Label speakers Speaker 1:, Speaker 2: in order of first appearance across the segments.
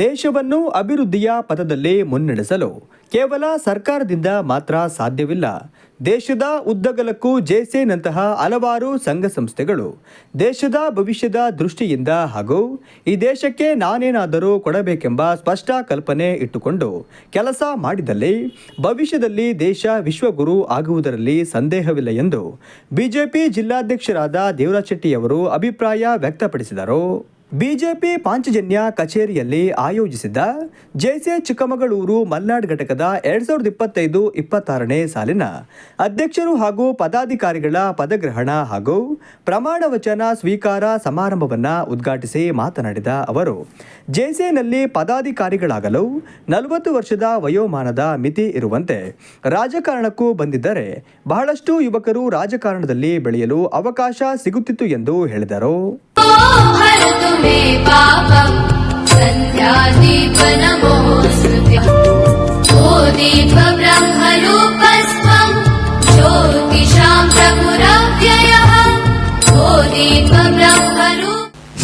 Speaker 1: ದೇಶವನ್ನು ಅಭಿವೃದ್ಧಿಯ ಪಥದಲ್ಲಿ ಮುನ್ನಡೆಸಲು ಕೇವಲ ಸರ್ಕಾರದಿಂದ ಮಾತ್ರ ಸಾಧ್ಯವಿಲ್ಲ. ದೇಶದ ಉದ್ದಗಲಕ್ಕೂ ಜೆಸಿನಂತಹ ಹಲವಾರು ಸಂಘ ಸಂಸ್ಥೆಗಳು ದೇಶದ ಭವಿಷ್ಯದ ದೃಷ್ಟಿಯಿಂದ ಹಾಗೂ ಈ ದೇಶಕ್ಕೆ ನಾನೇನಾದರೂ ಕೊಡಬೇಕೆಂಬ ಸ್ಪಷ್ಟ ಕಲ್ಪನೆ ಇಟ್ಟುಕೊಂಡು ಕೆಲಸ ಮಾಡಿದಲ್ಲಿ ಭವಿಷ್ಯದಲ್ಲಿ ದೇಶ ವಿಶ್ವಗುರು ಆಗುವುದರಲ್ಲಿ ಸಂದೇಹವಿಲ್ಲ ಎಂದು ಬಿಜೆಪಿ ಜಿಲ್ಲಾಧ್ಯಕ್ಷರಾದ ದೇವರಾಜ್ ಶೆಟ್ಟಿಯವರು ಅಭಿಪ್ರಾಯ ವ್ಯಕ್ತಪಡಿಸಿದರು. ಬಿಜೆಪಿ ಪಾಂಚಜನ್ಯ ಕಚೇರಿಯಲ್ಲಿ ಆಯೋಜಿಸಿದ್ದ ಜೆಸಿ ಚಿಕ್ಕಮಗಳೂರು ಮಲ್ನಾಡ್ ಘಟಕದ 2025-26ನೇ ಸಾಲಿನ ಅಧ್ಯಕ್ಷರು ಹಾಗೂ ಪದಾಧಿಕಾರಿಗಳ ಪದಗ್ರಹಣ ಹಾಗೂ ಪ್ರಮಾಣ ವಚನ ಸ್ವೀಕಾರ ಸಮಾರಂಭವನ್ನು ಉದ್ಘಾಟಿಸಿ ಮಾತನಾಡಿದ ಅವರು, ಜೆಸಿನಲ್ಲಿ ಪದಾಧಿಕಾರಿಗಳಾಗಲು 40 ವರ್ಷದ ವಯೋಮಾನದ ಮಿತಿ ಇರುವಂತೆ ರಾಜಕಾರಣಕ್ಕೂ ಬಂದಿದ್ದರೆ ಬಹಳಷ್ಟು ಯುವಕರು ರಾಜಕಾರಣದಲ್ಲಿ ಬೆಳೆಯಲು ಅವಕಾಶ ಸಿಗುತ್ತಿತ್ತು ಎಂದು ಹೇಳಿದರು.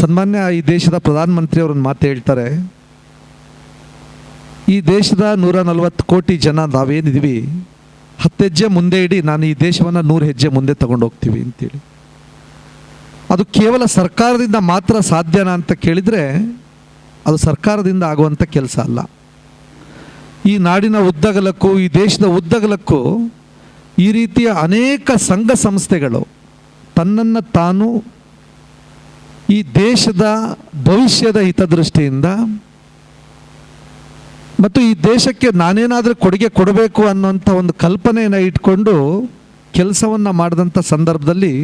Speaker 2: ಸನ್ಮಾನ್ಯ ಈ ದೇಶದ ಪ್ರಧಾನಮಂತ್ರಿ ಅವರನ್ನು ಮಾತು ಹೇಳ್ತಾರೆ, ಈ ದೇಶದ 140 ಕೋಟಿ ಜನ ನಾವೇನಿದ್ದೀವಿ 10 ಹೆಜ್ಜೆ ಮುಂದೆ ಇಡಿ, ನಾನು ಈ ದೇಶವನ್ನು 100 ಹೆಜ್ಜೆ ಮುಂದೆ ತಗೊಂಡು ಹೋಗ್ತೀವಿ ಅಂತೇಳಿ. ಅದು ಕೇವಲ ಸರ್ಕಾರದಿಂದ ಮಾತ್ರ ಸಾಧ್ಯನಾ ಅಂತ ಕೇಳಿದರೆ ಅದು ಸರ್ಕಾರದಿಂದ ಆಗುವಂಥ ಕೆಲಸ ಅಲ್ಲ. ಈ ನಾಡಿನ ಉದ್ದಗಲಕ್ಕೂ ಈ ದೇಶದ ಉದ್ದಗಲಕ್ಕೂ ಈ ರೀತಿಯ ಅನೇಕ ಸಂಘ ಸಂಸ್ಥೆಗಳು ತನ್ನನ್ನು ತಾನು ಈ ದೇಶದ ಭವಿಷ್ಯದ ಹಿತದೃಷ್ಟಿಯಿಂದ ಮತ್ತು ಈ ದೇಶಕ್ಕೆ ನಾನೇನಾದರೂ ಕೊಡುಗೆ ಕೊಡಬೇಕು ಅನ್ನೋಂಥ ಒಂದು ಕಲ್ಪನೆಯನ್ನು ಇಟ್ಕೊಂಡು ಕೆಲಸವನ್ನು ಮಾಡಿದಂಥ ಸಂದರ್ಭದಲ್ಲಿ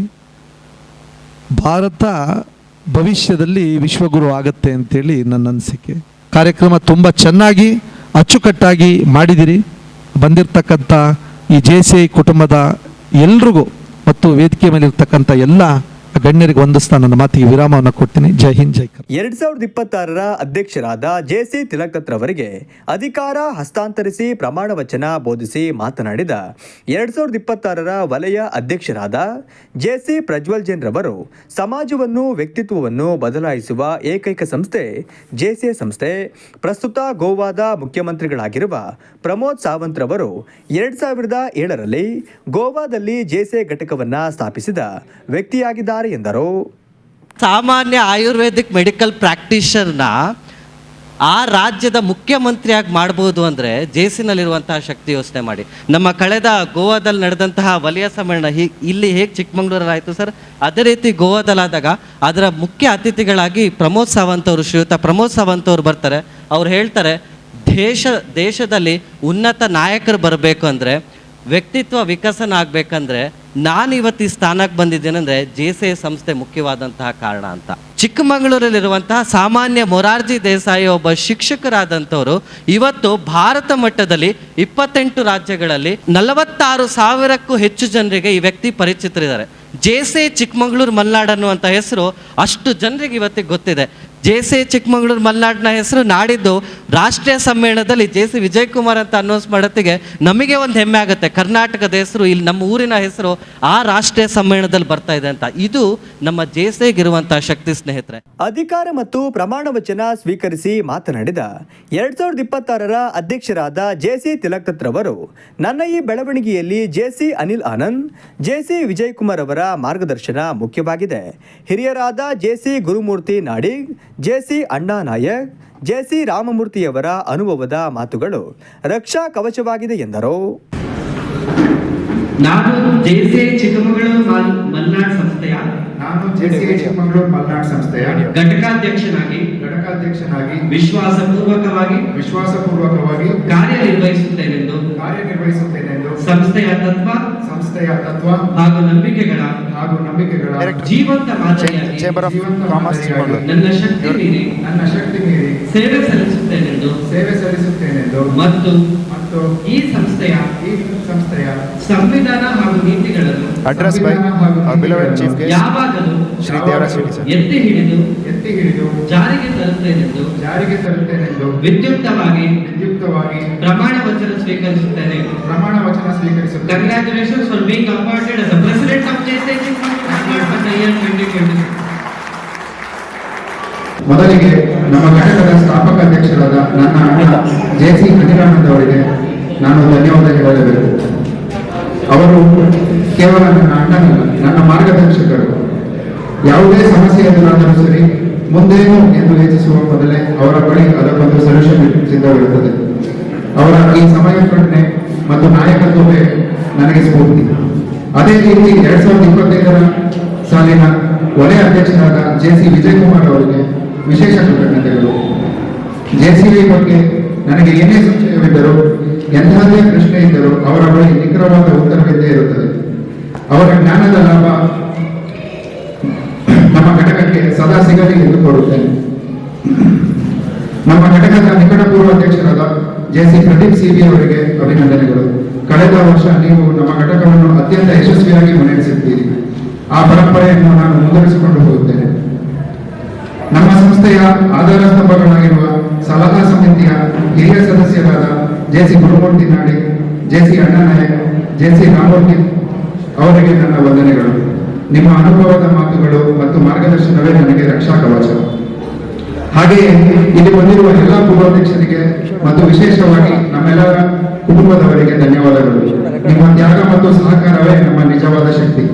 Speaker 2: ಭಾರತ ಭವಿಷ್ಯದಲ್ಲಿ ವಿಶ್ವಗುರು ಆಗತ್ತೆ ಅಂತೇಳಿ ನನ್ನ ಅನಿಸಿಕೆ. ಕಾರ್ಯಕ್ರಮ ತುಂಬ ಚೆನ್ನಾಗಿ ಅಚ್ಚುಕಟ್ಟಾಗಿ ಮಾಡಿದಿರಿ. ಬಂದಿರತಕ್ಕಂಥ ಈ ಜೆಸಿ ಕುಟುಂಬದ ಎಲ್ರಿಗೂ ಮತ್ತು ವೇದಿಕೆ ಮೇಲೆ ಇರ್ತಕ್ಕಂಥ ಎಲ್ಲ ಗಣ್ಯರಿಗೆ ವಂದಿಸ್ತಾ ನನ್ನ ಮಾತಿಗೆ ವಿರಾಮವನ್ನು ಕೊಡ್ತೀನಿ. ಜೈ ಹಿಂದ್, ಜೈ ಕರ್ನಾಟಕ.
Speaker 1: 2026ರ ಅಧ್ಯಕ್ಷರಾದ ಜೆಸಿ ತಿಲಕತ್ ರವರಿಗೆ ಅಧಿಕಾರ ಹಸ್ತಾಂತರಿಸಿ ಪ್ರಮಾಣ ವಚನ ಬೋಧಿಸಿ ಮಾತನಾಡಿದ 2026ರ ವಲಯ ಅಧ್ಯಕ್ಷರಾದ ಜೆಸಿ ಪ್ರಜ್ವಲ್ ಜೈನ್ ರವರು, ಸಮಾಜವನ್ನು ವ್ಯಕ್ತಿತ್ವವನ್ನು ಬದಲಾಯಿಸುವ ಏಕೈಕ ಸಂಸ್ಥೆ ಜೆಸಿ ಸಂಸ್ಥೆ. ಪ್ರಸ್ತುತ ಗೋವಾದ ಮುಖ್ಯಮಂತ್ರಿಗಳಾಗಿರುವ ಪ್ರಮೋದ್ ಸಾವಂತ್ ರವರು 2007ರಲ್ಲಿ ಗೋವಾದಲ್ಲಿ ಜೆಸಿ ಘಟಕವನ್ನು ಸ್ಥಾಪಿಸಿದ ವ್ಯಕ್ತಿಯಾಗಿದ್ದಾರೆ ಎಂದರು.
Speaker 3: ಸಾಮಾನ್ಯ ಆಯುರ್ವೇದಿಕ್ ಮೆಡಿಕಲ್ ಪ್ರಾಕ್ಟೀಷನರ್ನ ಆ ರಾಜ್ಯದ ಮುಖ್ಯಮಂತ್ರಿಯಾಗಿ ಮಾಡ್ಬೋದು ಅಂದರೆ ಜೆಸಿನಲ್ಲಿರುವಂತಹ ಶಕ್ತಿ ಯೋಚನೆ ಮಾಡಿ. ನಮ್ಮ ಕಳೆದ ಗೋವಾದಲ್ಲಿ ನಡೆದಂತಹ ವಲಯ ಸಮ್ಮೇಳನ ಇಲ್ಲಿ ಹೇಗೆ ಚಿಕ್ಕಮಗಳೂರಲ್ಲಿ ಆಯಿತು ಸರ್, ಅದೇ ರೀತಿ ಗೋವಾದಲ್ಲಾದಾಗ ಅದರ ಮುಖ್ಯ ಅತಿಥಿಗಳಾಗಿ ಪ್ರಮೋದ್ ಸಾವಂತ್ ಅವರು, ಶ್ರೀಯುತ ಪ್ರಮೋದ್ ಸಾವಂತ್ ಅವರು ಬರ್ತಾರೆ. ಅವ್ರು ಹೇಳ್ತಾರೆ, ದೇಶದಲ್ಲಿ ಉನ್ನತ ನಾಯಕರು ಬರಬೇಕು ಅಂದರೆ, ವ್ಯಕ್ತಿತ್ವ ವಿಕಸನ ಆಗಬೇಕಂದ್ರೆ ನಾನು ಇವತ್ತು ಈ ಸ್ಥಾನಕ್ಕೆ ಬಂದಿದ್ದೇನೆಂದರೆ ಜೆಸಿ ಸಂಸ್ಥೆ ಮುಖ್ಯವಾದಂತಹ ಕಾರಣ ಅಂತ. ಚಿಕ್ಕಮಗಳೂರಲ್ಲಿರುವಂತಹ ಸಾಮಾನ್ಯ ಮೊರಾರ್ಜಿ ದೇಸಾಯಿ ಒಬ್ಬ ಶಿಕ್ಷಕರಾದಂಥವರು ಇವತ್ತು ಭಾರತ ಮಟ್ಟದಲ್ಲಿ 28 ರಾಜ್ಯಗಳಲ್ಲಿ 46,000ಕ್ಕೂ ಹೆಚ್ಚು ಜನರಿಗೆ ಈ ವ್ಯಕ್ತಿ ಪರಿಚಿತರಿದ್ದಾರೆ. ಜೆಸಿ ಚಿಕ್ಕಮಗಳೂರು ಮಲ್ನಾಡ್ ಅನ್ನುವಂಥ ಹೆಸರು ಅಷ್ಟು ಜನರಿಗೆ ಇವತ್ತಿಗೆ ಗೊತ್ತಿದೆ. ಜೆಸಿ ಚಿಕ್ಕಮಗಳೂರು ಮಲ್ನಾಡ್ನ ಹೆಸರು ನಾಡಿದ್ದು ರಾಷ್ಟ್ರೀಯ ಸಮ್ಮೇಳನದಲ್ಲಿ ಜೆಸಿ ವಿಜಯ್ ಕುಮಾರ್ ಅಂತ ಅನೌನ್ಸ್ ಮಾಡೋತ್ತಿಗೆ ನಮಗೆ ಒಂದು ಹೆಮ್ಮೆ ಆಗುತ್ತೆ. ಕರ್ನಾಟಕದ ಹೆಸರು, ಇಲ್ಲಿ ನಮ್ಮ ಊರಿನ ಹೆಸರು ಆ ರಾಷ್ಟ್ರೀಯ ಸಮ್ಮೇಳನದಲ್ಲಿ ಬರ್ತಾ ಇದೆ ಅಂತ. ಇದು ನಮ್ಮ ಜೆಸಿಗಿರುವಂತಹ ಶಕ್ತಿ ಸ್ನೇಹಿತರೆ.
Speaker 1: ಅಧಿಕಾರ ಮತ್ತು ಪ್ರಮಾಣ ವಚನ ಸ್ವೀಕರಿಸಿ ಮಾತನಾಡಿದ 2026ರ ಅಧ್ಯಕ್ಷರಾದ ಜೆಸಿ ತಿಲಕತ್ ರವರು, ನನ್ನ ಈ ಬೆಳವಣಿಗೆಯಲ್ಲಿ ಜೆಸಿ ಅನಿಲ್ ಆನಂದ್, ಜೆಸಿ ವಿಜಯ್ ಕುಮಾರ್ ಅವರ ಮಾರ್ಗದರ್ಶನ ಮುಖ್ಯವಾಗಿದೆ. ಹಿರಿಯರಾದ ಜೆಸಿ ಗುರುಮೂರ್ತಿ ನಾಡಿಗ್, ಜೆಸಿ ಅಣ್ಣಾ ನಾಯಕ್, ಜೆಸಿ ರಾಮಮೂರ್ತಿಯವರ ಅನುಭವದ ಮಾತುಗಳು ರಕ್ಷಾ ಕವಚವಾಗಿದೆ ಎಂದರು.
Speaker 4: ನಾನು ಜೆಸಿ ಚಿಕ್ಕಮಗಳೂರು ಮಲ್ನಾಡ್ ಸಂಸ್ಥೆಯ ಘಟಕಾಧ್ಯಕ್ಷನಾಗಿ ವಿಶ್ವಾಸಪೂರ್ವಕವಾಗಿ ಕಾರ್ಯನಿರ್ವಹಿಸುತ್ತೇನೆಂದು ಸಂಸ್ಥೆಯ ತತ್ವ ಹಾಗೂ ನಂಬಿಕೆಗಳ ಜೀವಂತ ಮಾದರಿಯಾಗಿ ನನ್ನ ಶಕ್ತಿ ಮೀರಿ ಸೇವೆ ಸಲ್ಲಿಸುತ್ತೇನೆಂದು ಮತ್ತು ಈ ಸಂಸ್ಥೆಯ ಸಂವಿಧಾನ ಹಾಗೂ ನೀತಿಗಳನ್ನು ಯಾವಾಗಲೂ ಎತ್ತಿ ಹಿಡಿದು ಜಾರಿಗೆ ತರುತ್ತೇನೆಂದು ವಿದ್ಯುಕ್ತವಾಗಿ ಪ್ರಮಾಣ ವಚನ ಸ್ವೀಕರಿಸುತ್ತೇನೆ. Congratulations for being appointed as the president of JC for the year 2020.
Speaker 5: ಮೊದಲಿಗೆ ನಮ್ಮ ಘಟಕದ ಸ್ಥಾಪಕ ಅಧ್ಯಕ್ಷರಾದ ನನ್ನ ಅಣ್ಣ JC ಅನಿಲಾನಂದ್ ಅವರಿಗೆ ನಾನು ಧನ್ಯವಾದ ಹೇಳಲೇಬೇಕು. ಅವರು ಕೇವಲ ನನ್ನ ಅಣ್ಣನಲ್ಲ, ನನ್ನ ಮಾರ್ಗದರ್ಶಕರು. ಯಾವುದೇ ಸಮಸ್ಯೆ ಎದುರಾದರೂ ಸರಿ, ಮುಂದೇನು ಎಂದು ಯೋಚಿಸುವ ಮೊದಲೇ ಅವರ ಬಳಿ ಅದಕ್ಕೊಂದು ಸೊಲ್ಯೂಷನ್ ಸಿದ್ಧವಿರುತ್ತದೆ. ಅವರ ಈ ಸಮಯ ಪ್ರಜ್ಞೆ ಮತ್ತು ನಾಯಕತ್ವವೇ ನನಗೆ ಸ್ಫೂರ್ತಿ. ಅದೇ ರೀತಿ 2025ರ ಸಾಲಿನ ವಲಯ ಅಧ್ಯಕ್ಷರಾದ JC ವಿಜಯಕುಮಾರ್ ಅವರಿಗೆ ವಿಶೇಷ ಕೃತಜ್ಞತೆಗಳು. JCV ಬಗ್ಗೆ ನನಗೆ ಏನೇ ಸಂಶಯವಿದ್ದರೂ, ಎಂತಹದೇ ಪ್ರಶ್ನೆ ಇದ್ದರೂ ಅವರ ಬಳಿ ನಿಖರವಾದ ಉತ್ತರವಿದ್ದೇ ಇರುತ್ತದೆ. ಅವರ ಜ್ಞಾನದ ಲಾಭ ನಮ್ಮ ಘಟಕಕ್ಕೆ ಸದಾ ಸಿಗಲಿ ಎಂದು ಕೋರುತ್ತೇನೆ. ನಮ್ಮ ಘಟಕದ ನಿಕಟಪೂರ್ವ ಅಧ್ಯಕ್ಷರಾದ JC ಪ್ರದೀಪ್ CB ಅವರಿಗೆ ಅಭಿನಂದನೆಗಳು. ಕಳೆದ ವರ್ಷ ನೀವು ನಮ್ಮ ಘಟಕವನ್ನು ಅತ್ಯಂತ ಯಶಸ್ವಿಯಾಗಿ ಮುನ್ನಡೆಸಿದ್ದೀರಿ. ಆ ಪರಂಪರೆಯನ್ನು ನಾನು ಮುಂದುವರಿಸಿಕೊಂಡು ಹೋಗುತ್ತೇನೆ. ನಮ್ಮ ಸಂಸ್ಥೆಯ ಆಧಾರ ಸ್ತಂಭಗಳಾಗಿರುವ ಸಲಹಾ ಸಮಿತಿಯ ಹಿರಿಯ ಸದಸ್ಯರಾದ JC ಗುರುಮೂರ್ತಿ ನಾಡಿ, JC ಅಣ್ಣಾನಾಯಕ್, JC ರಾಮೂರ್ತಿ ಅವರಿಗೆ ನನ್ನ ವಂದನೆಗಳು. ನಿಮ್ಮ ಅನುಭವದ ಮಾತುಗಳು ಮತ್ತು ಮಾರ್ಗದರ್ಶನವೇ ನನಗೆ ರಕ್ಷಾ ಕವಚ. ಹಾಗೆಯೇ ಇಲ್ಲಿ ಬಂದಿರುವ ಎಲ್ಲ ಪೂರ್ವಾಧ್ಯಕ್ಷರಿಗೆ ಮತ್ತು ವಿಶೇಷವಾಗಿ ನಮ್ಮೆಲ್ಲರ ಕುಟುಂಬದವರಿಗೆ ಧನ್ಯವಾದಗಳು. ನಿಮ್ಮ ತ್ಯಾಗ ಮತ್ತು ಸಹಕಾರವೇ ನಮ್ಮ ನಿಜವಾದ ಶಕ್ತಿ.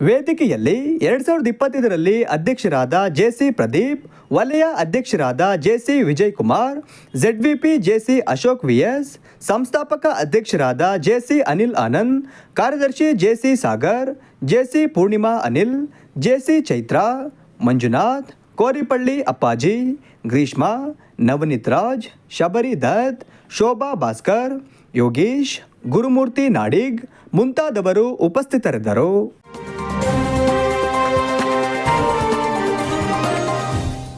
Speaker 1: ವೇದಿಕೆಯಲ್ಲಿ 2025ರಲ್ಲಿ ಅಧ್ಯಕ್ಷರಾದ JC ಪ್ರದೀಪ್, ವಲಯ ಅಧ್ಯಕ್ಷರಾದ JC Vijayakumar, ZVP JC Ashok VS, ಸಂಸ್ಥಾಪಕ ಅಧ್ಯಕ್ಷರಾದ JC ಅನಿಲ್ ಆನಂದ್, ಕಾರ್ಯದರ್ಶಿ JC Sagar, JC Purnima Anil, JC Chaitra, Manjunath, ಕೋರಿಪಳ್ಳಿ ಅಪ್ಪಾಜಿ, ಗ್ರೀಷ್ಮಾ, ನವನಿತ್ ರಾಜ್, ಶಬರಿ ದತ್, ಶೋಭಾ ಭಾಸ್ಕರ್, ಯೋಗೇಶ್, ಗುರುಮೂರ್ತಿ ನಾಡಿಗ್ ಮುಂತಾದವರು ಉಪಸ್ಥಿತರಿದ್ದರು.